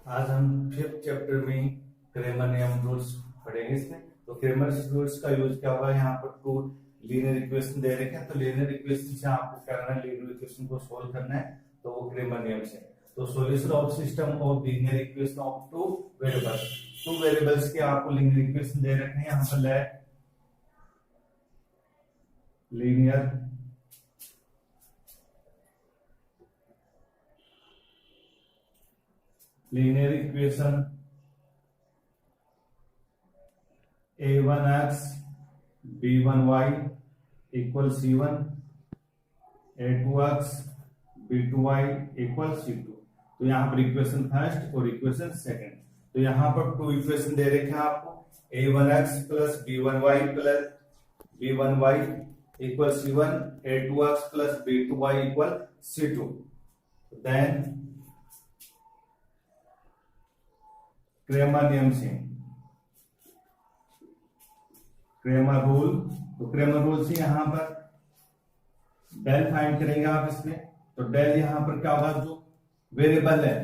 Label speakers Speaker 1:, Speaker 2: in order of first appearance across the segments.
Speaker 1: आज हम fifth chapter में क्रेमर नियम रूल्स पढ़ेंगे। इसमें तो क्रेमर रूल्स का यूज क्या होगा, यहाँ पर टू लीनियर इक्वेशन दे रखे हैं, तो लीनियर इक्वेशन से आपको क्या करना है, लीनियर इक्वेशन को सोल्व करना है। तो वो क्रेमर नियम से, तो solution of system of linear equation of two variables के आपको लीनियर इक्वेशन दे रखे हैं। यहाँ पर linear equation a1x b1y equal c1, a2x b2y equal c2। तो यहाँ पर इक्वेशन फर्स्ट और इक्वेशन सेकंड। तो यहाँ पर टू इक्वेशन दे रखे हैं आपको, a1x plus b1y equal c1, a2x plus b2y equal c2। Then Cramer नियम से क्रेमर रूल, तो क्रेमर रूल से यहां पर डेल फाइंड करेंगे आप इसमें। तो डेल यहां पर क्या होगा, जो वेरिएबल है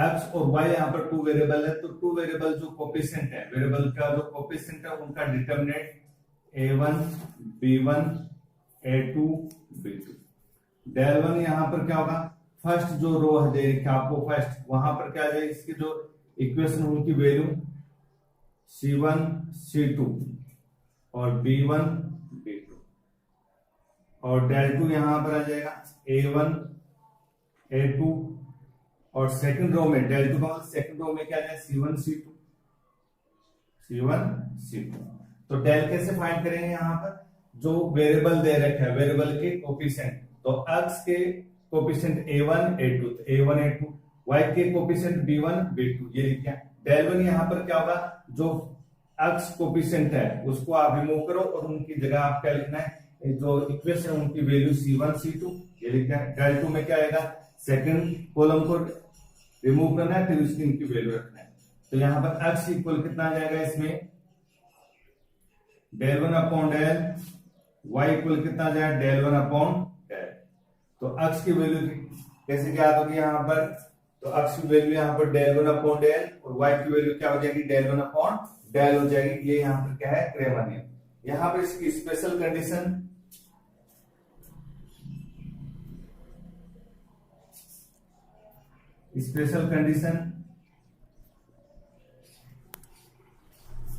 Speaker 1: x और y, यहां पर टू वेरिएबल है, तो टू वेरिएबल जो कोफिशिएंट है, वेरिएबल का जो कोफिशिएंट है उनका determinant a1 b1 a2 b2। Del one यहां पर क्या होगा, फर्स्ट जो रो है दे रखा आपको फर्स्ट, वहां पर क्या आ जाएगी, इसकी जो इक्वेशन उनकी वैल्यू c1 c2 और b1 b2, और डेल टू यहां पर आ जाएगा a1 a2, और सेकंड रो में डेल टू का सेकंड रो में क्या आ जाएगा c1 c2। तो डेल कैसे फाइंड करेंगे, यहां पर जो वेरिएबल दे रखे हैं, वेरिएबल के कोफिशिएंट, तो x के कोफिशिएंट a1 a2, तो a1 a2, y के कोफिशिएंट b1 b2, ये लिखा। डेल वन यहाँ पर क्या होगा, जो x कोफिशिएंट है उसको आप रिमूव करो और उनकी जगह आप क्या लिखना है, जो इक्वेशन उनकी वैल्यू c1 c2 ये लिखना है। डेल टू में क्या आएगा, सेकंड कॉलम को रिमूव करना है, फिर उसकी इनकी वैल्यू रखना है। तो यहाँ पर x इक्वल कितना आ जाएगा, इसमें del one upon del, y equal कितना आ जाएगा, डेल वन अपॉन डेल। तो x की वैल्यू कैसे क्या होगी यहाँ पर, तो x की वैल्यू यहाँ पर डेल वन अपॉन डेल, और y की वैल्यू क्या हो जाएगी, डेल वन अपॉन डेल हो जाएगी। ये यहाँ पर क्या है, क्रेमर नियम। यहाँ पर इसकी स्पेशल कंडीशन,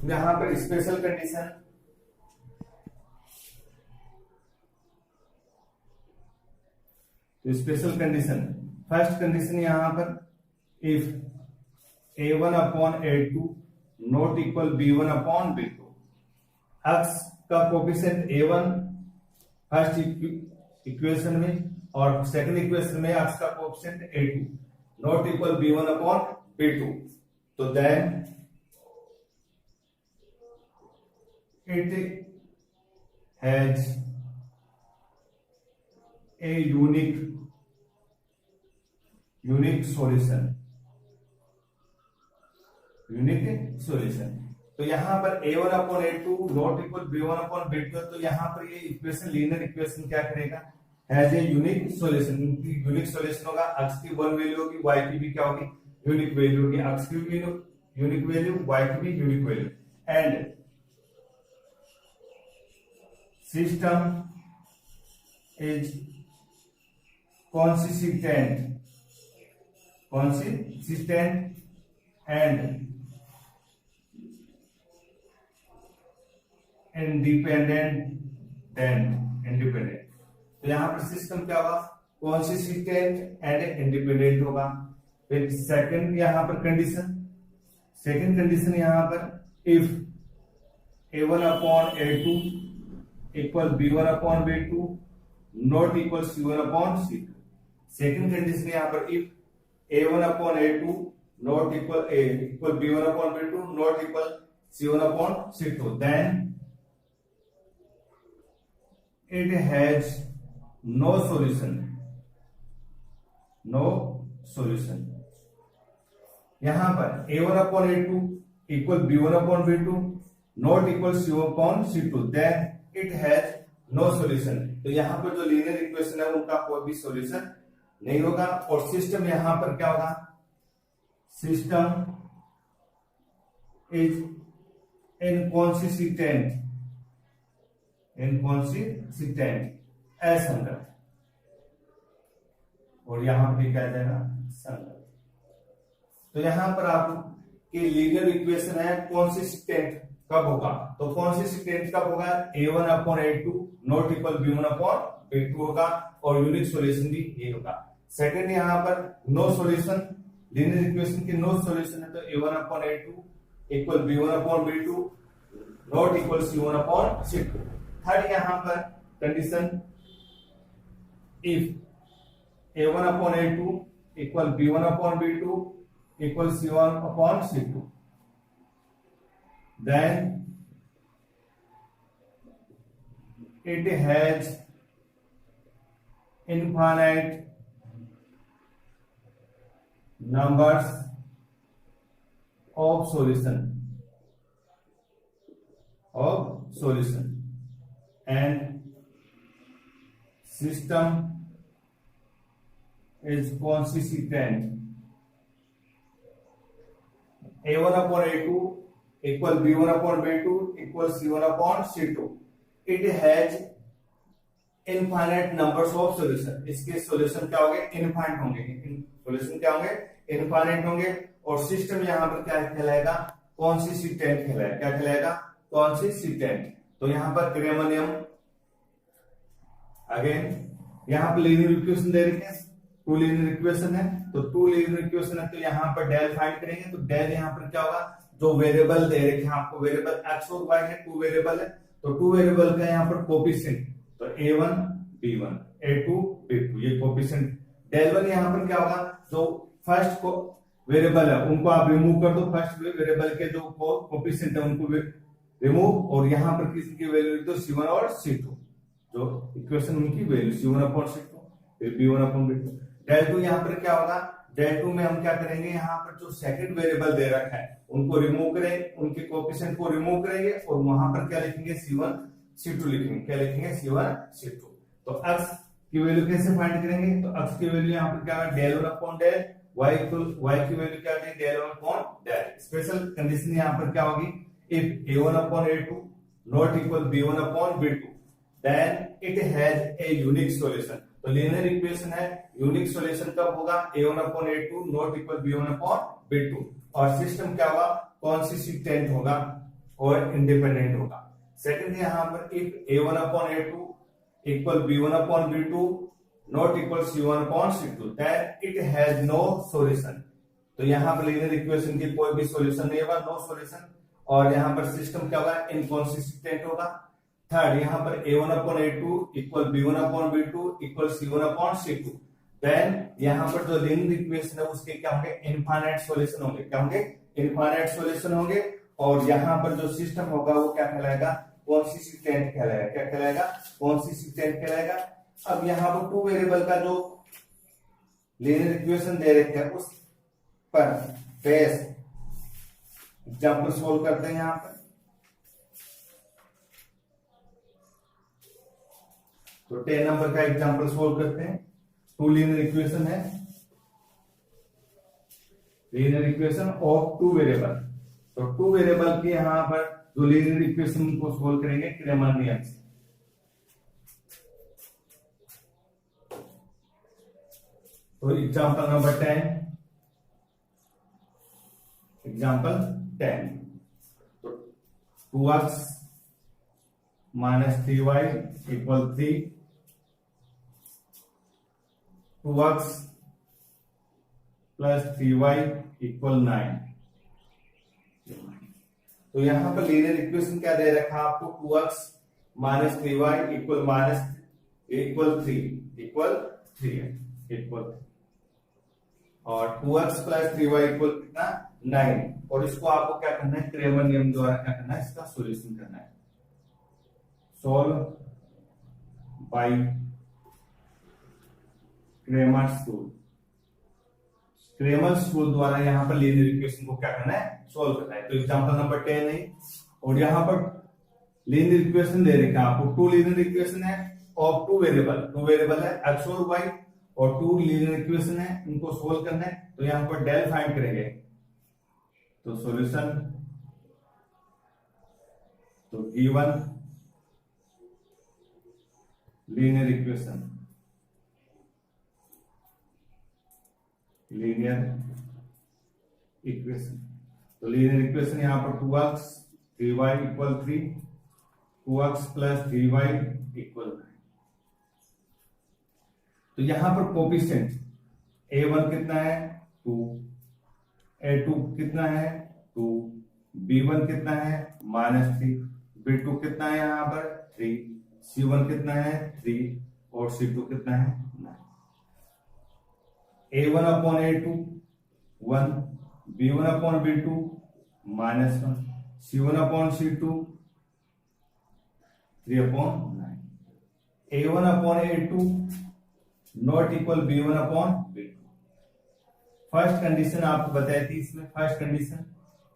Speaker 1: यहाँ पर स्पेशल कंडीशन तो स्पेशल कंडीशन, फर्स्ट कंडीशन यहां पर, if a1 upon a2 not equal b1 upon b2, x का कोफिशिएंट a1 फर्स्ट इक्वेशन में और सेकंड इक्वेशन में x का coefficient a2 not equal b1 upon b2, तो then it has a unique solution। तो यहां पर a1 upon a2 not equal b1 upon b2, तो यहां पर ये इक्वेशन लीनियर इक्वेशन क्या करेगा, has a unique solution. Unique solution होगा, x की वन वैल्यू होगी, y की भी क्या होगी, यूनिक वैल्यू होगी, x की भी यूनिक वैल्यू, y की भी unique value, and system is consistent and independent। तो यहां पर सिस्टम क्या होगा, consistent and independent होगा। फिर सेकंड यहां पर कंडीशन यहां पर, if a1 upon a2 equal b1 upon b2 not equal c1 upon c2। Second condition यहां पर, if a1 upon a2 not equal b1 upon b2 not equal c1 upon c2, then it has no solution. यहां पर a1 upon a2 equal b1 upon b2 not equal c1 upon c2, then it has no solution. तो यहां पर जो linear equation है उनका कोई भी सॉल्यूशन नहीं होगा। और सिस्टम यहां पर क्या होगा, सिस्टम इज inconsistent असंगत, और यहां पे क्या जाएगा संगत। तो यहां पर आपके लीनियर इक्वेशन है कॉन्सिस्टेंट कब होगा, तो कॉन्सिस्टेंट कब होगा, a1/a2 नॉट इक्वल b1/b2 होगा, और यूनिक सॉल्यूशन भी ये होगा। सेकंड यहां पर नो सॉल्यूशन, लीनियर इक्वेशन की नो सॉल्यूशन है, तो a1/a2 equal b1/b2 not equal c1/c2। Third यहां पर condition if a1/a2 equal b1/b2 equal c1/c2, then it has infinite numbers of solution and system is consistent। a1/a2 equal b1/b2 equal c1/c2, it has infinite numbers of solution। इसके solution क्या होंगे, infinite होंगे, solution क्या होंगे, infinite होंगे, और system यहां पर क्या कहलाएगा, कॉन्सिस्टेंट कहलाएगा। क्या कहलाएगा, कॉन्सिस्टेंट। तो यहां पर क्रेमर नियम, अगेन यहां पर लीनियर इक्वेशन दे रखे हैं, टू लीनियर इक्वेशन है, तो टू लीनियर इक्वेशन है, तो यहां पर डेल फाइंड करेंगे, तो डेल यहां पर क्या होगा, जो वेरिएबल दे रखे हैं आपको, वेरिएबल x और y है, टू वेरिएबल है, तो टू वेरिएबल का यहां पर कोफिशिएंट, तो a1 b1 a2 b2 ये कोफिशिएंट। डेल वन यहां पर क्या होगा, जो फर्स्ट को वेरिएबल है उनको आप रिमूव कर दो, फर्स्ट वेरिएबल के जो कोफिशिएंट है उनको रिमूव, और यहां पर किसी की वैल्यू लिख दो c1 और c2, जो इक्वेशन उनकी वैल्यू c1/c2 फिर b1/b2। डेल टू यहां पर क्या होगा, डेल टू में हम क्या करेंगे, यहां पर जो सेकंड वेरिएबल दे रखा है उनको रिमूव करेंगे, उनके कोफिशिएंट को रिमूव करेंगे, और वहां पर क्या लिखेंगे, c1 c2 लिखेंगे। क्या लिखेंगे, c1 c2। तो x की वैल्यू कैसे फाइंड करेंगे, तो x की वैल्यू यहां पर क्या है, डेल 1/डेल, y की वैल्यू क्या है, डेल 1/डेल। स्पेशल कंडीशन यहां पर क्या होगी, if a1/a2 not equal b1/b2 then it has a unique solution। तो लीनियर इक्वेशन है, यूनिक सॉल्यूशन कब होगा, a1/a2 नॉट इक्वल b1/b2, और सिस्टम क्या होगा, कॉन्सिस्टेंट होगा और इंडिपेंडेंट होगा। सेकंड यहां पर if a1/a2 equal b1/b2 not equal c1/c2 then it has no solution। तो यहां पर लीनियर इक्वेशन की कोई भी सॉल्यूशन नहीं होगा, नो सॉल्यूशन, और यहां पर सिस्टम क्या होगा, इनकॉन्सिस्टेंट होगा। थर्ड यहां पर a1/a2 equal b1/b2 equal c1/c2, then यहां पर जो लीनियर इक्वेशन है उसके क्या होंगे, इनफाइनाइट सॉल्यूशन होंगे। क्या होंगे, इनफाइनाइट सॉल्यूशन होंगे, और यहां पर जो सिस्टम होगा वो क्या कहलाएगा, कॉन्सिस्टेंट कहलाएगा। क्या कहलाएगा, कॉन्सिस्टेंट कहलाएगा। अब यहां पर टू वेरिएबल का जो लीनियर इक्वेशन दे रखे हैं उस पर बेस एग्जांपल सोल्व करते हैं। यहां पर तो 10 नंबर का एग्जांपल सोल्व करते हैं। टू लीनियर इक्वेशन है, linear equation of two variable. तो टू वेरिएबल की यहां पर जो लीनियर इक्वेशन को सोल्व करेंगे क्रेमर नियम से। तो एग्जांपल नंबर 10, एग्जांपल 10, तो 2x minus 3y equal 3, 2x plus 3y equal 9। तो यहां पर लीनियर इक्वेशन क्या दे रखा है आपको, 2x minus 3y equal equal 3 है, इक्वल, और 2x प्लस 3y इक्वल कितना, 9। और इसको आपको क्या करना है, क्रेमर नियम द्वारा क्या करना है, इसका सॉल्यूशन करना है। Solve by Cramer's rule. Cramer's rule द्वारा यहां पर लीनियर इक्वेशन को क्या करना है, सॉल्व करना है। तो एग्जांपल नंबर 10 है, और यहां पर लीनियर इक्वेशन दे रखा है आपको, टू लीनियर इक्वेशन है ऑफ टू वेरिएबल है x और y, और टू लीनियर इक्वेशन है, इनको सोल्व करना है। तो यहां पर डेल फाइंड करेंगे, तो सॉल्यूशन, तो गिवन लीनियर इक्वेशन, तो लीनियर इक्वेशन यहां पर 2x 3y equal 3, 2x plus 3y equal 9। तो यहां पर कोफिशिएंट a1 कितना है 2, a2 कितना है 2, b1 कितना है -3, b2 कितना है यहां पर 3, c1 कितना है 3 और c2 कितना है 9। a1 upon a2 1, b1 upon b2 -1, c1 upon c2 3 upon 9। a1 upon a2 not equal b1 upon b2। First condition आपको बताई थी इसमें, first condition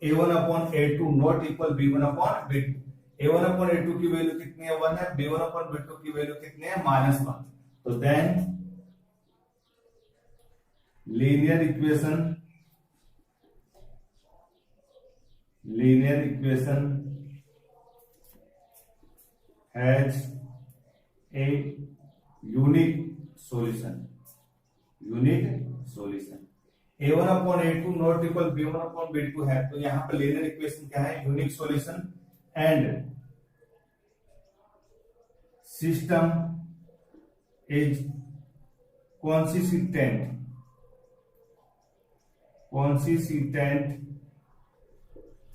Speaker 1: a1 upon a2 not equal b1 upon b2। a1 upon a2 की value कितनी है 1 है, b1 upon b2 की value कितनी है -1। तो then linear equation has a unique solution, a1 upon a2 not equal b1 upon b2 है, तो यहां पर लीनियर इक्वेशन क्या है unique solution and system is consistent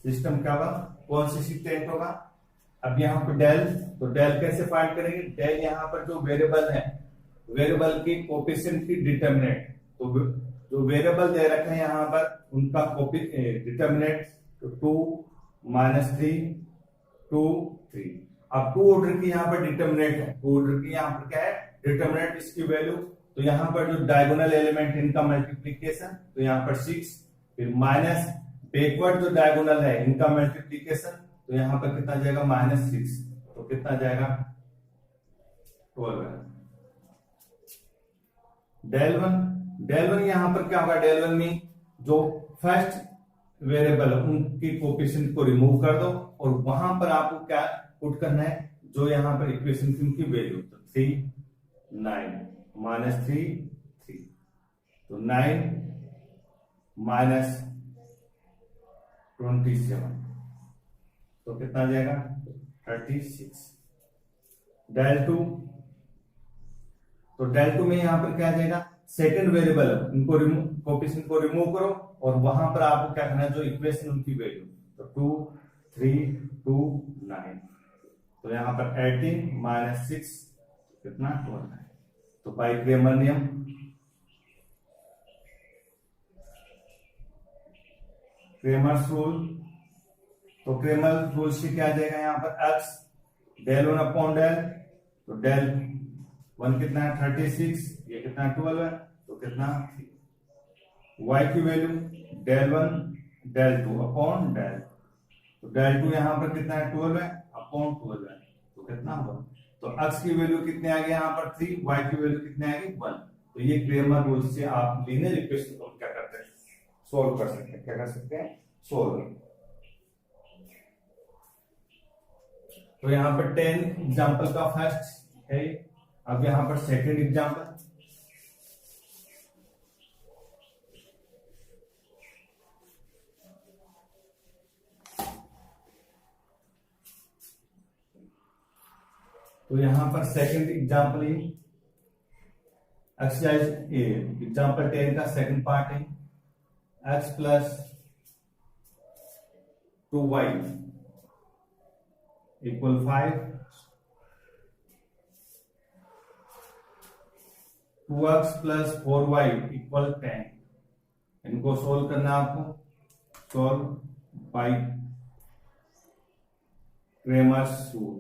Speaker 1: system क्या होगा consistent होगा। अब यहाँ पर डेल, तो डेल कैसे फाइंड करेंगे, डेल यहाँ पर जो वेरिएबल है, वेरिएबल की कोफिशिएंट की डिटरमिनेंट, तो जो वेरिएबल दे रखे हैं यहाँ पर उनका डिटरमिनेंट 2 -3 2 3। अब 2 ऑर्डर की यहाँ पर डिटरमिनेंट है, 2 ऑर्डर की यहाँ पर क्या है डिटरमिनेंट, इसकी वैल्यू, तो यहाँ पर जो डायगोनल एलिमेंट इनका मल्टीप्लीकेशन, तो यहाँ पर 6, फिर माइनस बैकवर्ड जो डायगोनल है इनका मल्टीप्लीकेशन, तो यहाँ पर कितना जाएगा -6, तो कितना जाएगा 12। डेल वन यहाँ पर क्या होगा, डेल वन में जो फर्स्ट वेरिएबल उनकी कोफिशिएंट को रिमूव कर दो और वहां पर आपको क्या पुट करना है, जो यहाँ पर इक्वेशन की उनकी वैल्यू, तो 3 9 -3 3, तो 9 -27, तो कितना जाएगा 36। डेल टू, तो डेल टू में यहां पर क्या आ जाएगा सेकंड वेरिएबल, इनको कोफिशिएंट को रिमूव करो और वहां पर आपको क्या करना है जो इक्वेशन उनकी वैल्यू, तो 2 3 2 9, तो यहां पर 18 -6 कितना 12 है। तो बाय क्रेमर नियम, क्रेमर्स रूल, तो क्रेमर रूल से क्या आ जाएगा यहाँ पर x डेल 1 अपॉन डेल, तो डेल 1 कितना है 36, ये कितना 12 है, तो कितना 3। y की value del 1 del 2 upon del, तो डेल 2 यहाँ पर कितना है 12 है अपॉन 12 है, तो कितना 1। तो x की वैल्यू कितने आ गए यहाँ पर 3, y की वैल्यू कितने आ गई 1। तो ये क्रेमर रूल से आप लीनियर इक्वेशन को क्या करते हैं सोल्व कर सकते हैं, क्या कर सकते हैं सोल्व। तो यहाँ पर 10 एग्जाम्पल का फर्स्ट है, अब यहाँ पर सेकंड एग्जाम्पल, तो यहां पर सेकंड एग्जाम्पल ही एक्सरसाइज एग्जाम्पल 10 का सेकंड पार्ट है, x plus 2y equal 5, 2x plus 4y equal 10। इनको सोल्व करना है आपको, सोल्व बाय क्रेमर्स रूल।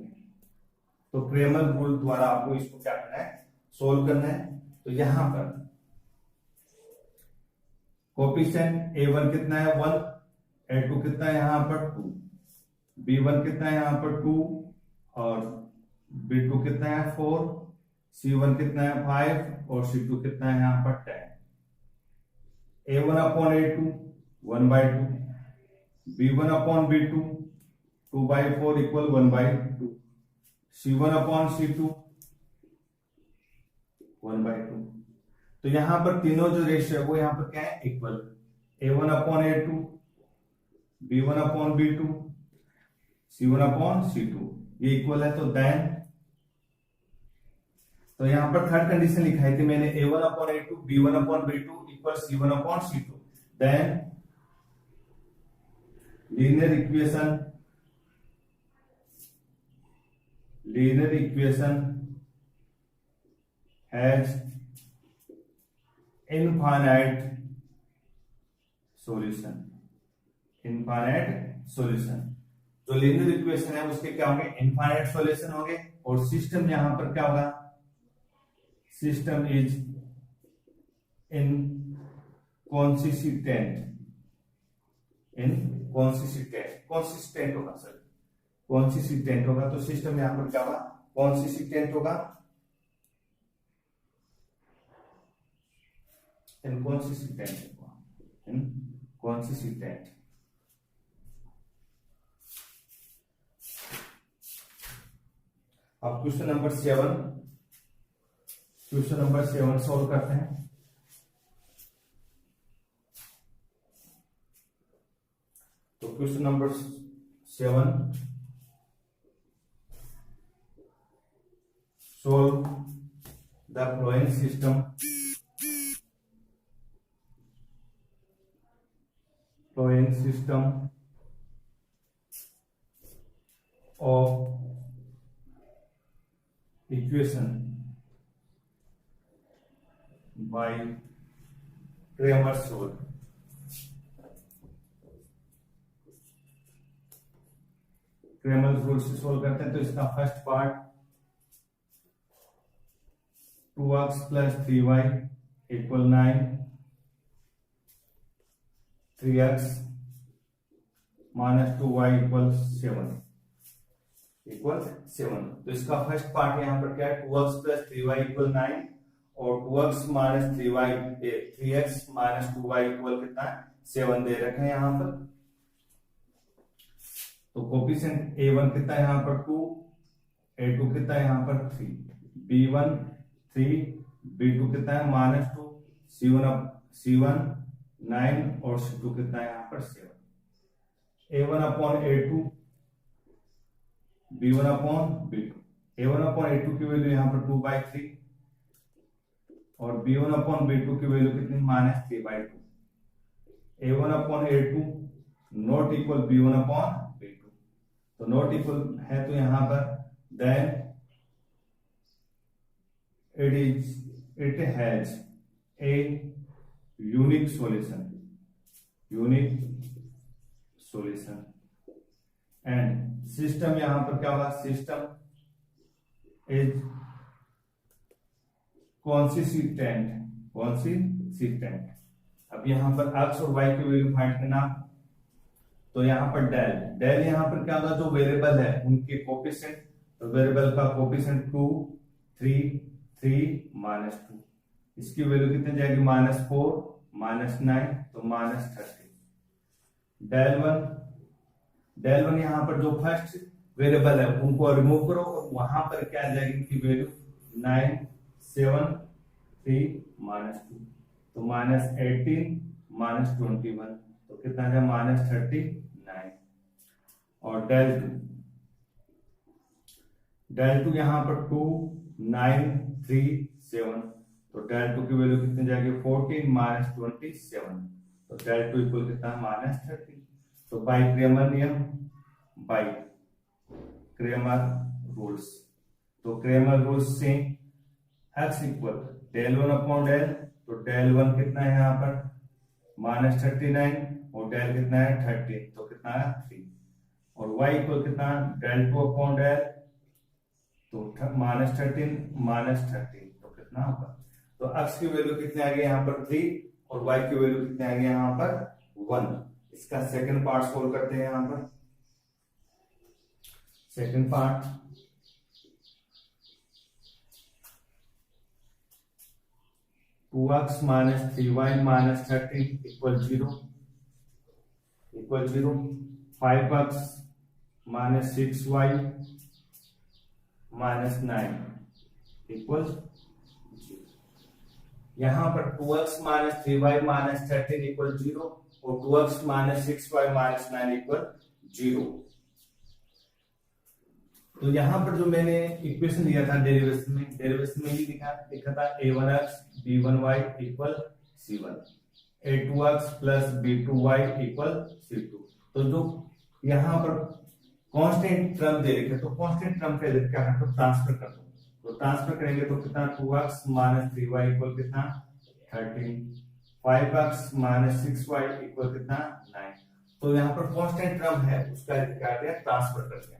Speaker 1: तो क्रेमर रूल द्वारा आपको इसको क्या करना है सोल्व करना है। तो यहां पर कोफिशिएंट a1 कितना है 1, a2 कितना है यहां पर 2, b1 कितना है यहां पर 2 और b2 कितना है 4, c1 कितना है 5 और c2 कितना है यहां पर 10। a1 upon a2 1/2, b1/b2 2/4 equal 1/2, c1/c2 1/2। तो यहां पर तीनों जो रेशियो है वो यहां पर क्या है, इक्वल। a1/a2, b1/b2, c1/c2 ये इक्वल है। तो यहां पर थर्ड कंडीशन लिखाई थी मैंने, a1/a2 b1/b2 equal c1/c2। Then linear equation has infinite solution. जो लीनियर इक्वेशन है उसके क्या होंगे, इनफाइनाइट सॉल्यूशन होंगे। और सिस्टम यहां पर क्या होगा, सिस्टम इज कंसिस्टेंट होगा सर, कंसिस्टेंट होगा। तो सिस्टम यहां पर क्या होगा, कंसिस्टेंट होगा, इनकंसिस्टेंट। अब क्वेश्चन नंबर 7 सॉल्व करते हैं। तो question number 7, solve the flowing system of equation by Cramer's rule। Cramer's rule से सोल्व करते हैं। तो इसका first part 2x + 3y = 9, 3x - 2y = 7। तो इसका फर्स्ट पार्ट यहां पर क्या है, 2x + 3y = 9 और 2x - 3x - 2y = कितना है, 7 दे रखे हैं यहां पर। तो कोफिशिएंट a1 कितना है यहां पर 2, a2 कितना है यहां पर 3, b1 3, b2 कितना है -2, c1 9 और c2 कितना है यहां पर 7। a1/a2 b1/b2, a1/a2 की वैल्यू यहां पर 2/3 और b1/b2 की वैल्यू कितनी, -3/2। a1/a2 नॉट इक्वल b1/b2, तो नॉट इक्वल है तो यहां पर then it has a unique solution and system यहां पर क्या होगा, सिस्टम इज consistent। अब यहां पर x और y की वैल्यू फाइंड करना। तो यहां पर डेल यहां पर क्या होगा, जो वेरिएबल है उनके कोफिशिएंट। तो वेरिएबल का कोफिशिएंट 2 3 3 -2, इसकी वैल्यू कितनी जाएगी, -4 -9 तो -30। डेल वन यहां पर जो फर्स्ट वेरिएबल है उनको रिमूव करो और वहां पर क्या आ जाएगी इनकी वैल्यू 9 7 3 -2 तो -18 -21 तो कितना आ जाए -39। और डेल टू यहां पर 2 9 3 7 तो डेल टू की वैल्यू कितनी जाएगी 14 -27 तो डेल टू इक्वल कितना -30। तो बाय क्रेमर नियम, बाय क्रेमर रूल्स, तो क्रेमर रूल्स से x इक्वल del1/del, तो del1 कितना है यहाँ पर -39 और del कितना है 30 तो कितना है 3 और y इक्वल कितना del2/del तो -13 -13 तो कितना होगा। तो x की वैल्यू कितनी आ गई यहाँ पर 3 और y की वैल्यू कितनी आ गई यहाँ पर 1। इसका सेकंड पार्ट सोल्व करते हैं। यहाँ पर second part 2x - 3y - 13 = 0 equal 0, 5x minus 6y minus 9 equal 0। यहां पर 2x minus 3y minus 13 equal 0 और 2x minus 6y minus 9 equal 0। तो यहां पर जो मैंने इक्वेशन दिया था डेरिवेशन में ही लिखा था a1x b1y equal c1, a2x plus b2y equal c2। तो जो यहां पर कांस्टेंट टर्म दे रखे तो कांस्टेंट टर्म का इधर क्या करते हो, ट्रांसफर कर दो। तो ट्रांसफर करेंगे तो कितना 2x माइनस 3y इक्वल कितना 13, 5x माइनस 6y इक्वल कितना 9। तो यहाँ पर कांस्टेंट टर्म है उसका क्या दिया, ट्रांसफर कर दिया।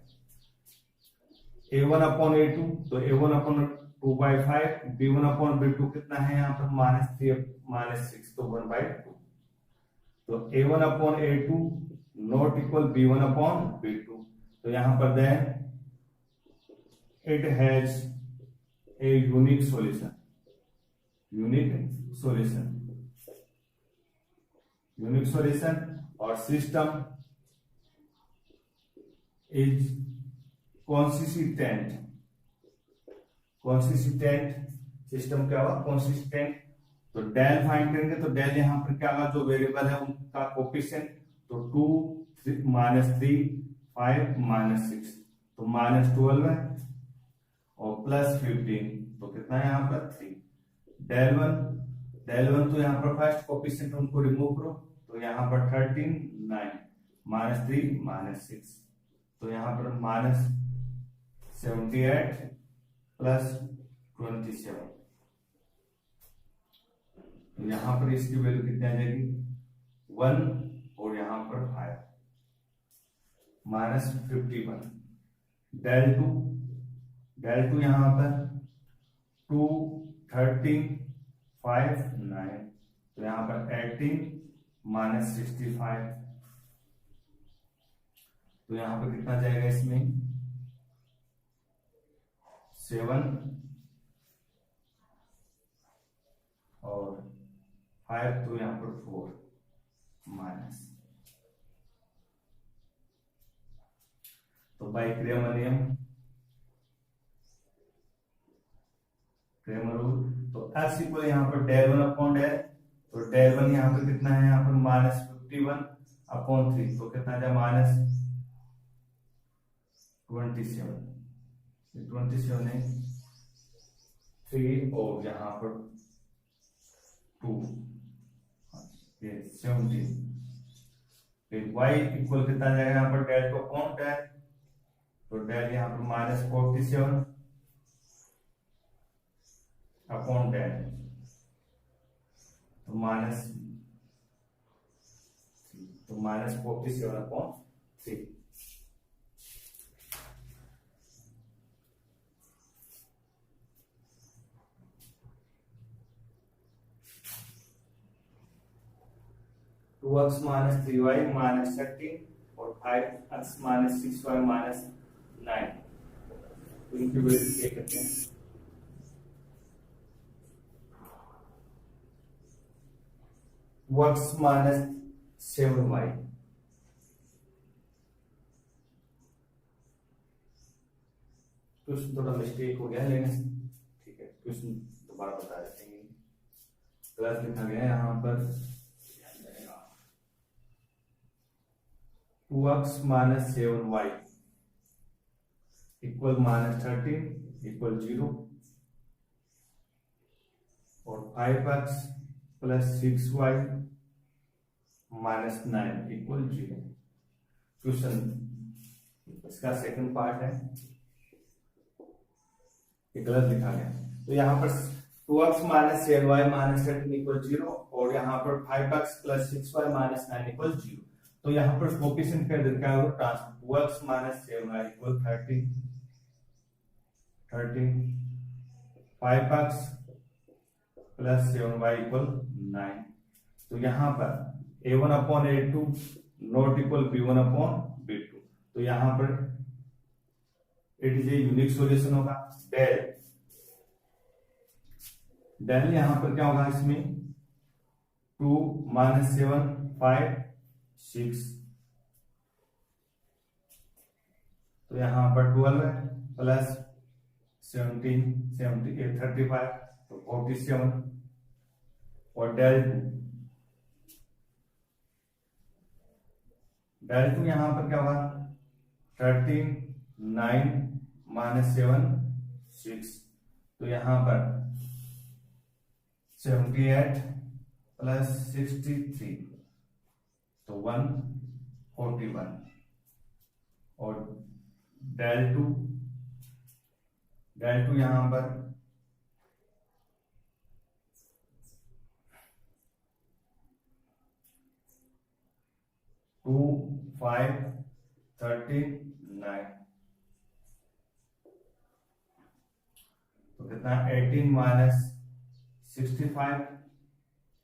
Speaker 1: a1 अपॉन a2 तो a1 upon 2/5, b1 upon b2 कितना है यहाँ पर माइनस 3 माइनस 6 तो 1/2। तो a1 upon a2 not equal b1 upon b2। तो यहाँ पर then it has a unique solution, unique solution और सिस्टम इज consistent सिस्टम क्या हुआ, consistent। तो डेल फाइंड करेंगे तो डेल यहाँ पर क्या होगा, जो वेरिएबल है उनका कोफिशिएंट, तो 2 माइनस 3 5 माइनस 6 तो माइनस 12 है और प्लस 15 तो कितना है यहाँ पर 3। डेल वन तो यहाँ पर फर्स्ट कोफिशिएंट उनको रिमूव करो तो यहाँ पर 13 9 माइनस 3 माइनस 6 तो यहाँ पर माइनस 78 प्लस 27। तो यहां पर इसकी वैल्यू कितनी आ जाएगी 1 और यहां पर 5 माइनस 51। डेल टू यहां पर 2 13 5 9 तो यहां पर 18 माइनस 65 तो यहां पर कितना जाएगा इसमें 7 और 5 तो यहां पर 4 माइनस। तो बाय क्रेमर रूल तो x इक्वल यहां पर डेल 1 अपॉन डेल, तो डेल 1 यहां पर कितना है यहां पर माइनस 51 अपॉन 3 तो कितना जाए माइनस 27 है 3 और यहाँ पर 2 ये 17। फिर y इक्वल कितना जाएगा यहाँ पर डेल को अपॉन डेल, तो डेल यहाँ पर माइनस 47 अपॉन डेल तो minus 47 upon 3। Two x minus 3y minus 13 और 5x माइनस 6y माइनस 9 तो इनकी वैल्यू क्या करते हैं 2x माइनस 7y क्वेश्चन थोड़ा मिस्टेक हो गया लेकिन ठीक है, क्वेश्चन दोबारा बता देते हैं। गलत लिखा गया है यहाँ पर 2x minus 7y equal minus 13 equal 0 और 5x plus 6y minus 9 equal 0। Question इसका सेकंड पार्ट है, ये गलत लिखा गया। तो यहाँ पर 2x minus 7y minus 13 equal 0 और यहाँ पर 5x plus 6y minus 9 equal 0। तो यहाँ पर कोफिशिएंट का इधर क्या होगा transfer 2x minus 7y equal 13 5x plus 7y equal 9। तो यहाँ पर a1 upon a2 not equal b1 upon b2। तो यहाँ पर it is a unique solution होगा। डेल यहां पर क्या होगा इसमें 2 माइनस 7 5 6 तो यहाँ पर 12 है प्लस 17 78 35 तो 47 और डेल टू यहाँ पर क्या होगा 13 9 माइनस 7 6 तो यहाँ पर 78 प्लस 63 तो 141 और डेल टू यहाँ पर 2 5 39 तो कितना 18 माइनस 65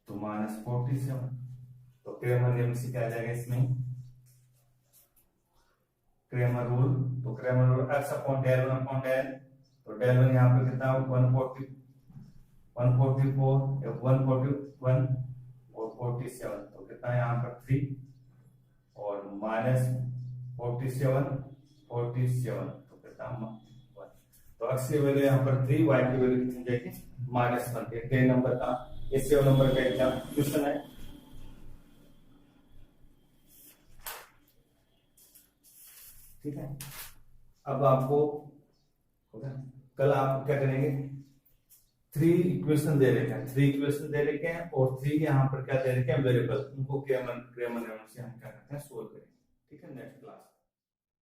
Speaker 1: तो माइनस 47 तो क्रेमर नियम से क्या आ जाएगा इसमें क्रेमर रूल तो Cramer rule x upon del one upon del तो डेल वन यहाँ पर कितना 144 141 और 47 तो कितना यहाँ पर 3 और माइनस 47 तो कितना 1 तो x की वैल्यू यहाँ पर 3 y की वैल्यू कितनी जाएगी -1 10 नंबर का ये 7 नंबर का एग्जाम क्वेश्चन है। ठीक है अब आपको कल आप क्या करेंगे 3 इक्वेशन दे रखे हैं 3 इक्वेशन दे रखे हैं और 3 यहाँ पर क्या दे रखे हैं वेरिएबल उनको क्रेमर नियम से हम क्या करते हैं सोल्व करेंगे। ठीक है नेक्स्ट क्लास